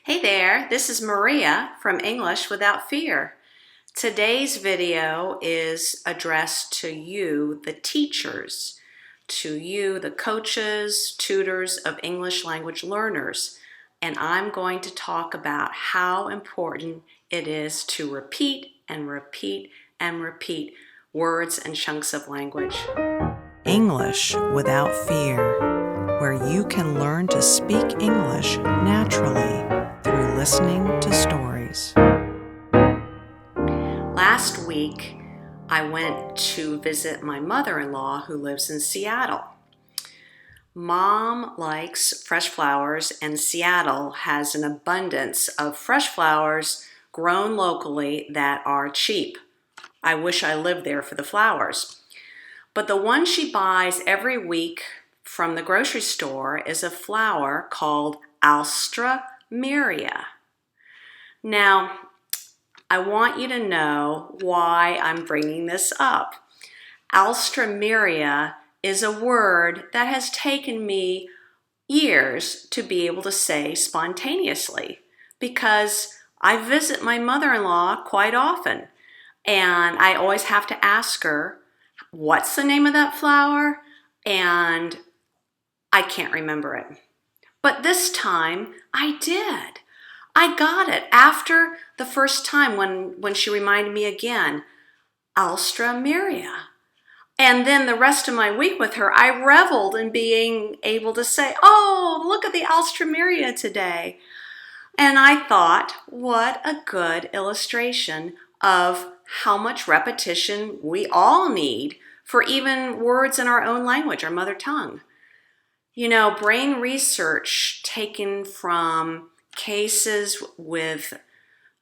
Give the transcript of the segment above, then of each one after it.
Hey there, this is Maria from English Without Fear. Today's video is addressed to you, the teachers, to you, the coaches, tutors of English language learners, and I'm going to talk about how important it is to repeat and repeat and repeat words and chunks of language. English Without Fear, where you can learn to speak English naturally through listening to stories. Last week, I went to visit my mother-in-law who lives in Seattle. Mom likes fresh flowers, and Seattle has an abundance of fresh flowers grown locally that are cheap. I wish I lived there for the flowers. But the one she buys every week from the grocery store is a flower called Alstroemeria. Now, I want you to know why I'm bringing this up. Alstroemeria is a word that has taken me years to be able to say spontaneously because I visit my mother-in-law quite often, and I always have to ask her, what's the name of that flower? And I can't remember it. But this time I did. I got it after the first time when she reminded me again, Alstroemeria. And then the rest of my week with her, I reveled in being able to say, oh, look at the Alstroemeria today. And I thought, what a good illustration of how much repetition we all need for even words in our own language, our mother tongue. You know, brain research taken from cases with,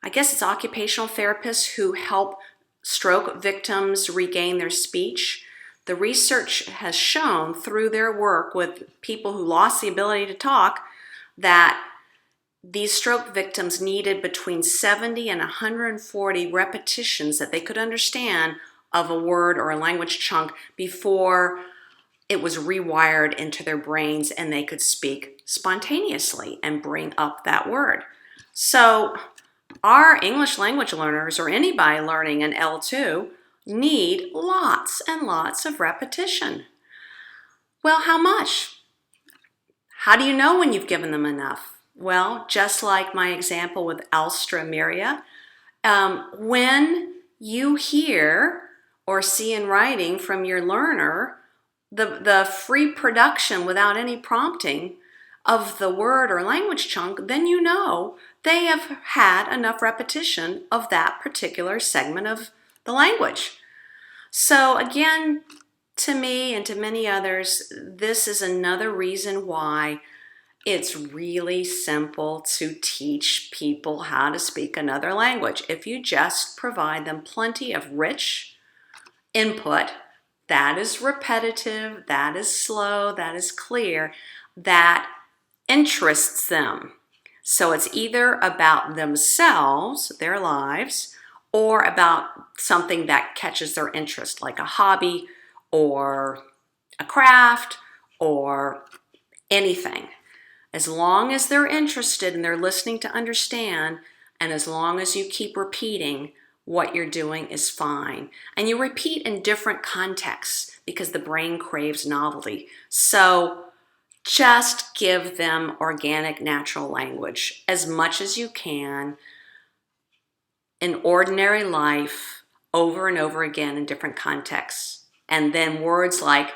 I guess it's occupational therapists who help stroke victims regain their speech. The research has shown through their work with people who lost the ability to talk that these stroke victims needed between 70 and 140 repetitions that they could understand of a word or a language chunk before it was rewired into their brains and they could speak spontaneously and bring up that word. So our English language learners, or anybody learning an L2, need lots and lots of repetition. Well, how much? How do you know when you've given them enough? Well, just like my example with Alstroemeria, when you hear or see in writing from your learner the free production without any prompting of the word or language chunk, then you know they have had enough repetition of that particular segment of the language. So again, to me and to many others, this is another reason why it's really simple to teach people how to speak another language. If you just provide them plenty of rich input that is repetitive, that is slow, that is clear, that interests them. So it's either about themselves, their lives, or about something that catches their interest, like a hobby or a craft or anything. As long as they're interested and they're listening to understand, and as long as you keep repeating, what you're doing is fine. And you repeat in different contexts because the brain craves novelty. So just give them organic, natural language as much as you can in ordinary life over and over again in different contexts. And then words like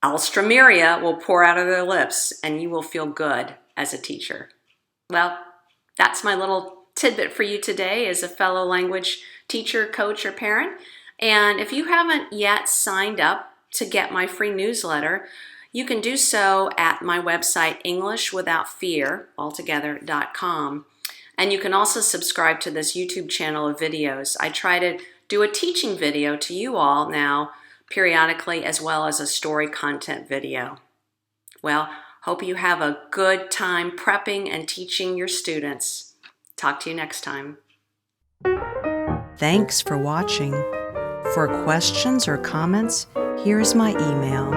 Alstroemeria will pour out of their lips and you will feel good as a teacher. Well, that's my little tidbit for you today as a fellow language teacher, coach, or parent. And if you haven't yet signed up to get my free newsletter, you can do so at my website, EnglishWithoutFear.com. And you can also subscribe to this YouTube channel of videos. I try to do a teaching video to you all now periodically, as well as a story content video. Well, hope you have a good time prepping and teaching your students. Talk to you next time. Thanks for watching. For questions or comments, here's my email